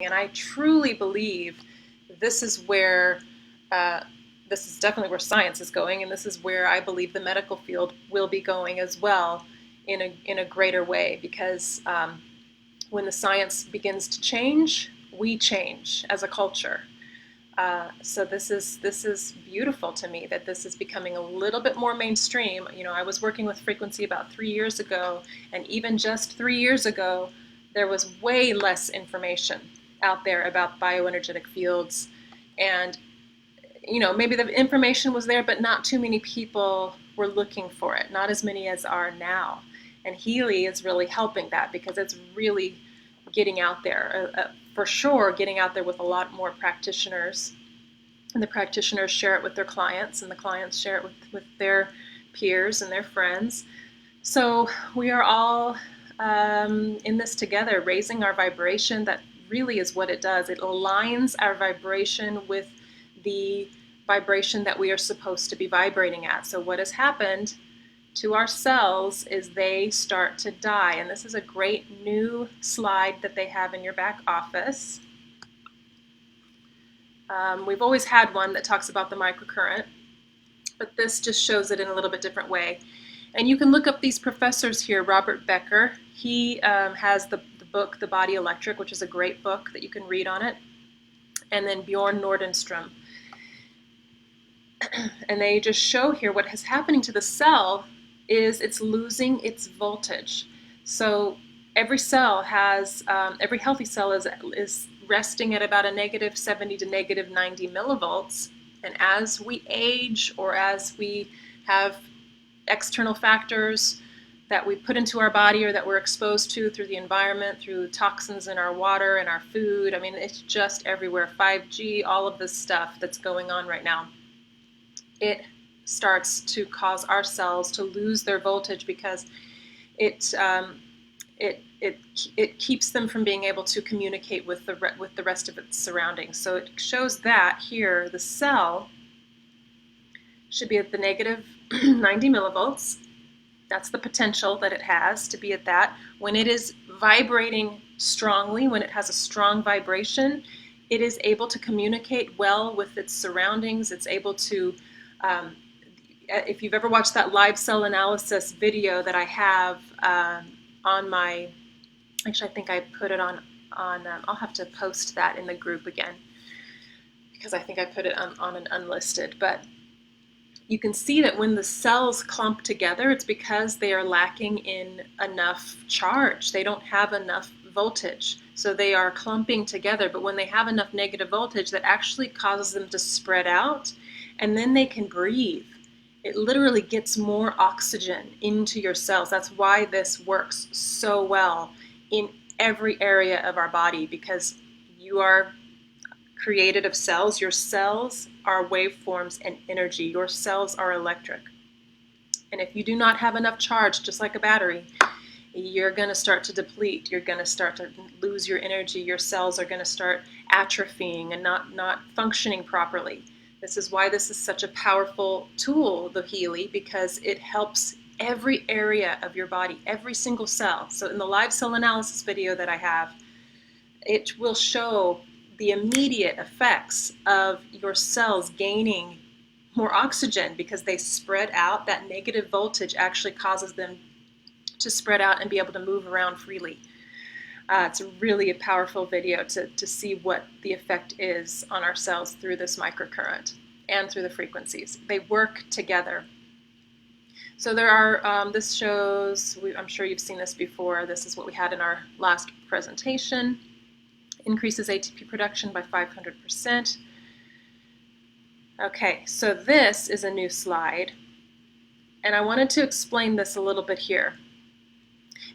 And I truly believe this is where, this is definitely where science is going, and this is where I believe the medical field will be going as well in a greater way, because when the science begins to change, we change as a culture. So this is beautiful to me that this is becoming a little bit more mainstream. You know, I was working with frequency about 3 years ago, and even just 3 years ago, there was way less information out there about bioenergetic fields. And, you know, maybe the information was there, but not too many people were looking for it, not as many as are now. And Healy is really helping that, because it's really getting out there, for sure, getting out there with a lot more practitioners. And the practitioners share it with their clients, and the clients share it with their peers and their friends. So we are all in this together, raising our vibration. That really is what it does. It aligns our vibration with the vibration that we are supposed to be vibrating at. So what has happened to our cells is they start to die. And this is a great new slide that they have in your back office. We've always had one that talks about the microcurrent, but this just shows it in a little bit different way. And you can look up these professors here. Robert Becker, he has the book, The Body Electric, which is a great book that you can read on it. And then Bjorn Nordenstrom. And they just show here what is happening to the cell is it's losing its voltage. So every cell has, every healthy cell is resting at about a negative 70 to negative 90 millivolts. And as we age, or as we have external factors that we put into our body, or that we're exposed to through the environment, through toxins in our water and our food, I mean, it's just everywhere. 5G, all of this stuff that's going on right now, it starts to cause our cells to lose their voltage, because it keeps them from being able to communicate with the rest of its surroundings. So it shows that here the cell should be at the negative 90 millivolts. That's the potential that it has to be at that. When it is vibrating strongly, when it has a strong vibration, it is able to communicate well with its surroundings. It's able to, if you've ever watched that live cell analysis video that I have on my, actually I think I put it on I'll have to post that in the group again, because I think I put it on an unlisted, but you can see that when the cells clump together, it's because they are lacking in enough charge. They don't have enough voltage. So they are clumping together, but when they have enough negative voltage, that actually causes them to spread out, and then they can breathe. It literally gets more oxygen into your cells. That's why this works so well in every area of our body, because you are created of cells. Your cells are waveforms and energy. Your cells are electric. And if you do not have enough charge, just like a battery, you're going to start to deplete. You're going to start to lose your energy. Your cells are going to start atrophying and not functioning properly. This is why this is such a powerful tool, the Healy, because it helps every area of your body, every single cell. So in the live cell analysis video that I have, it will show the immediate effects of your cells gaining more oxygen, because they spread out. That negative voltage actually causes them to spread out and be able to move around freely. It's really a powerful video to see what the effect is on our cells through this microcurrent and through the frequencies. They work together. So there are, this shows, I'm sure you've seen this before, this is what we had in our last presentation. Increases ATP production by 500%. Okay, so this is a new slide, and I wanted to explain this a little bit here,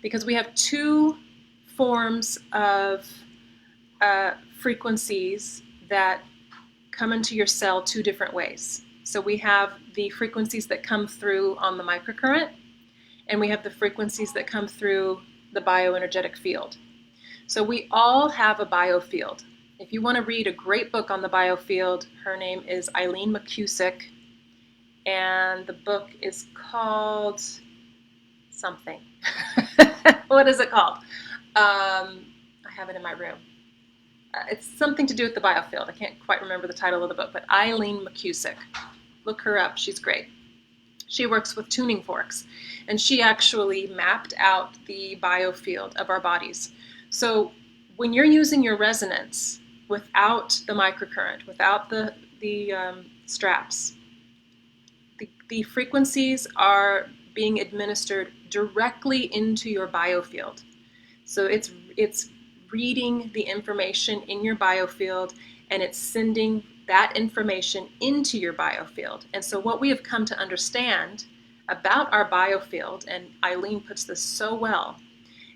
because we have two forms of frequencies that come into your cell two different ways. So we have the frequencies that come through on the microcurrent, and we have the frequencies that come through the bioenergetic field. So we all have a biofield. If you want to read a great book on the biofield, her name is Eileen McCusick, and the book is called something. What is it called? I have it in my room. it's something to do with the Biofield. I can't quite remember the title of the book, but Eileen McCusick. Look her up. She's great. She works with tuning forks, and she actually mapped out the biofield of our bodies. So when you're using your resonance without the microcurrent, without the straps, the frequencies are being administered directly into your biofield. So it's reading the information in your biofield, and it's sending that information into your biofield. And so what we have come to understand about our biofield, and Eileen puts this so well,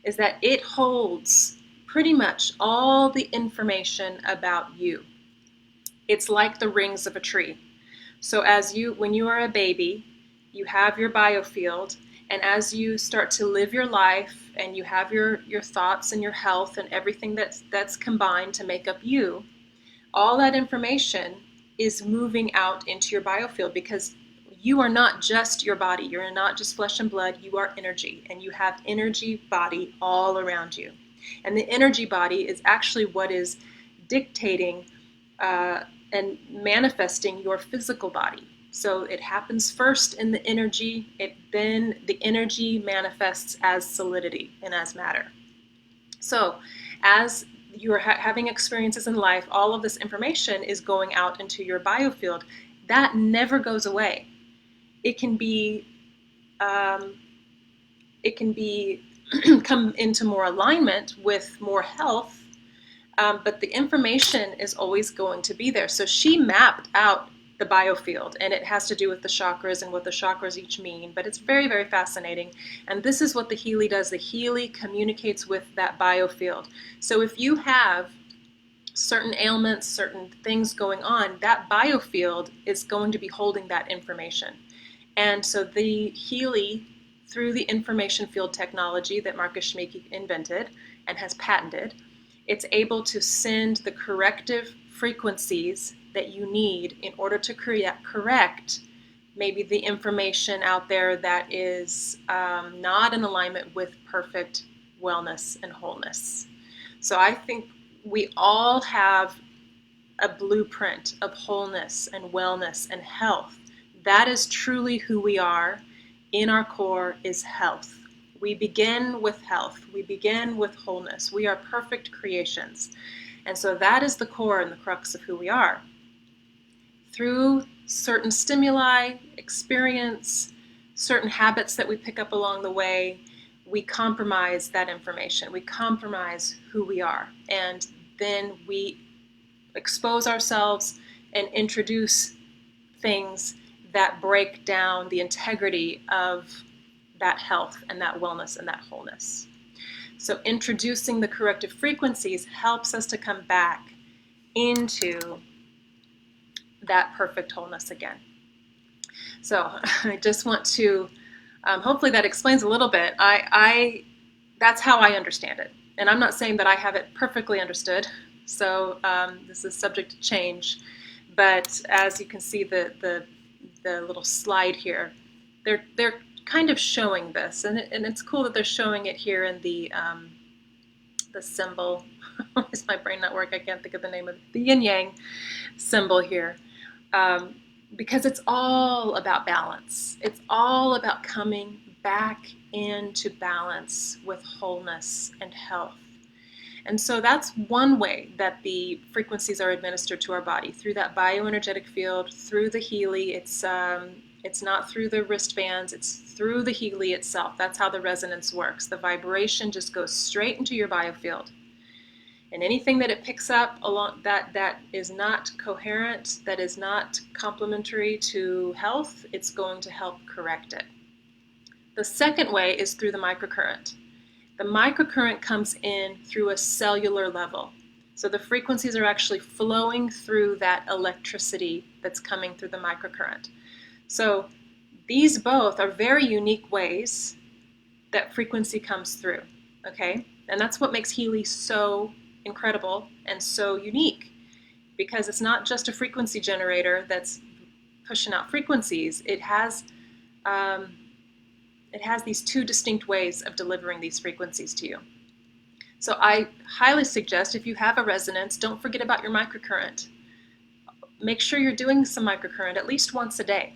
is that it holds pretty much all the information about you. It's like the rings of a tree. So when you are a baby, you have your biofield, and as you start to live your life and you have your thoughts and your health and everything that's combined to make up you, all that information is moving out into your biofield, because you are not just your body. You're not just flesh and blood. You are energy, and you have energy body all around you. And the energy body is actually what is dictating and manifesting your physical body. So it happens first in the energy, then the energy manifests as solidity and as matter. So as you are having experiences in life, all of this information is going out into your biofield. That never goes away. It can be come into more alignment with more health, but the information is always going to be there. So she mapped out the biofield, and it has to do with the chakras and what the chakras each mean, but it's very, very fascinating. And this is what the Healy does. The Healy communicates with that biofield. So if you have certain ailments, certain things going on, that biofield is going to be holding that information. And so the Healy, through the information field technology that Marcus Schmieke invented and has patented, it's able to send the corrective frequencies that you need in order to correct maybe the information out there that is not in alignment with perfect wellness and wholeness. So I think we all have a blueprint of wholeness and wellness and health. That is truly who we are. In our core is health. We begin with health. We begin with wholeness. We are perfect creations. And so that is the core and the crux of who we are. Through certain stimuli, experience, certain habits that we pick up along the way, we compromise that information. We compromise who we are. And then we expose ourselves and introduce things that break down the integrity of that health and that wellness and that wholeness. So introducing the corrective frequencies helps us to come back into that perfect wholeness again. So I just want to, hopefully that explains a little bit. That's how I understand it. And I'm not saying that I have it perfectly understood. So this is subject to change. But as you can see, the little slide here, they're kind of showing this, and it's cool that they're showing it here in the symbol. Why is my brain not working? I can't think of the name of the yin yang symbol here, because it's all about balance. It's all about coming back into balance with wholeness and health. And so that's one way that the frequencies are administered to our body, through that bioenergetic field, through the Healy. It's not through the wristbands, it's through the Healy itself. That's how the resonance works. The vibration just goes straight into your biofield. And anything that it picks up along that is not coherent, that is not complementary to health, it's going to help correct it. The second way is through the microcurrent. The microcurrent comes in through a cellular level. So the frequencies are actually flowing through that electricity that's coming through the microcurrent. So these both are very unique ways that frequency comes through, okay? And that's what makes Healy so incredible and so unique, because it's not just a frequency generator that's pushing out frequencies. It has these two distinct ways of delivering these frequencies to you. So I highly suggest, if you have a resonance, don't forget about your microcurrent. Make sure you're doing some microcurrent at least once a day.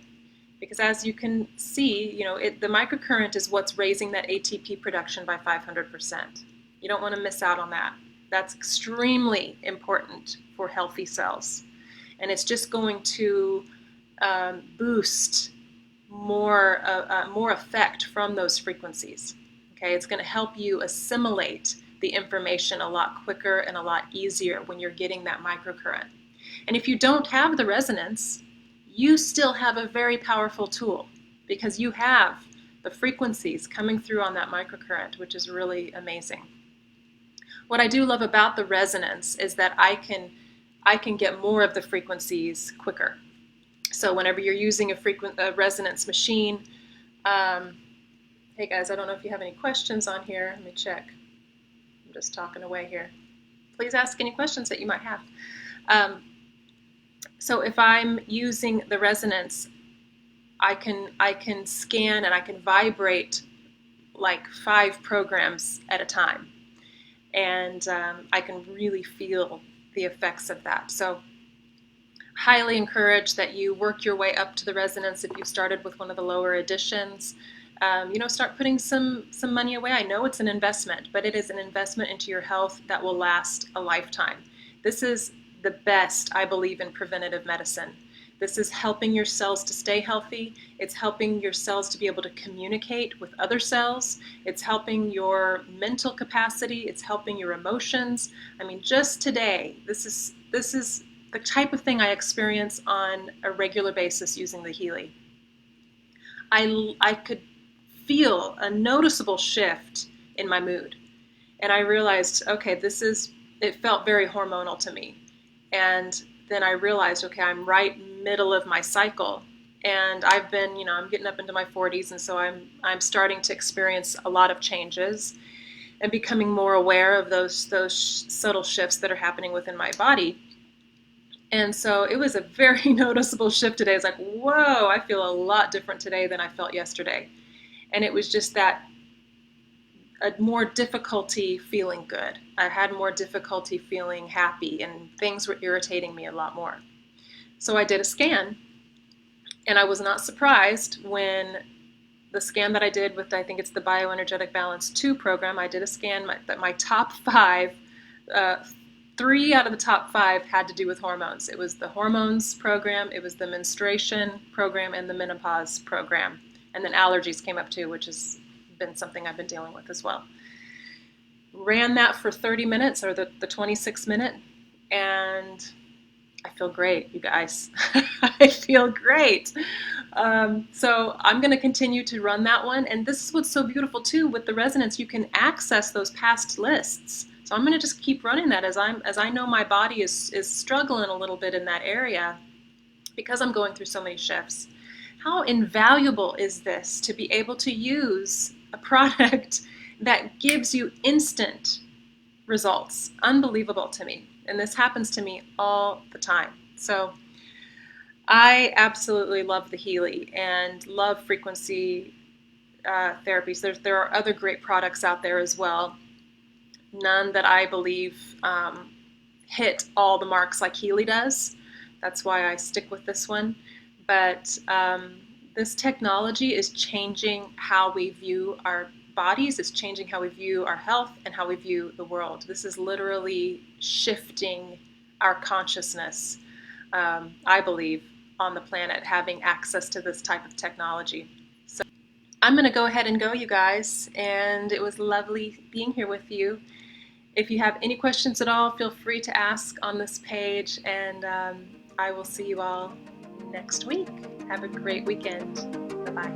Because as you can see, the microcurrent is what's raising that ATP production by 500%. You don't want to miss out on that. That's extremely important for healthy cells. And it's just going to boost more effect from those frequencies. Okay, it's going to help you assimilate the information a lot quicker and a lot easier when you're getting that microcurrent. And if you don't have the resonance, you still have a very powerful tool, because you have the frequencies coming through on that microcurrent, which is really amazing. What I do love about the resonance is that I can get more of the frequencies quicker. So whenever you're using a resonance machine, hey guys, I don't know if you have any questions on here. Let me check. I'm just talking away here. Please ask any questions that you might have. So if I'm using the resonance, I can scan and I can vibrate like 5 programs at a time. And I can really feel the effects of that. So highly encourage that you work your way up to the resonance if you started with one of the lower editions. Start putting some money away. I know it's an investment, but it is an investment into your health that will last a lifetime. This is the best, I believe, in preventative medicine. This is helping your cells to stay healthy. It's helping your cells to be able to communicate with other cells. It's helping your mental capacity. It's helping your emotions. I mean, just today, this is the type of thing I experience on a regular basis using the Healy. I could feel a noticeable shift in my mood. And I realized, okay, it felt very hormonal to me. And then I realized, okay, I'm right middle of my cycle. And I've been, I'm getting up into my 40s, and so I'm starting to experience a lot of changes and becoming more aware of those subtle shifts that are happening within my body. And so it was a very noticeable shift today. It's like, whoa, I feel a lot different today than I felt yesterday. And it was just a more difficulty feeling good. I had more difficulty feeling happy, and things were irritating me a lot more. So I did a scan, and I was not surprised when the scan that I did with, I think it's the Bioenergetic Balance 2 program, I did a scan that my top 5, 3 out of the top 5 had to do with hormones. It was the hormones program, it was the menstruation program, and the menopause program. And then allergies came up too, which has been something I've been dealing with as well. Ran that for 30 minutes, or the 26-minute, and I feel great, you guys. I feel great. So I'm going to continue to run that one. And this is what's so beautiful too with the resonance. You can access those past lists. So I'm going to just keep running that as I know my body is struggling a little bit in that area because I'm going through so many shifts. How invaluable is this to be able to use a product that gives you instant results? Unbelievable to me. And this happens to me all the time. So I absolutely love the Healy and love frequency therapies. There are other great products out there as well. None that I believe hit all the marks like Healy does. That's why I stick with this one. But this technology is changing how we view our bodies. It's changing how we view our health and how we view the world. This is literally shifting our consciousness, I believe, on the planet, having access to this type of technology. So I'm going to go ahead and go, you guys, and it was lovely being here with you. If you have any questions at all, feel free to ask on this page, and I will see you all next week. Have a great weekend. Bye-bye.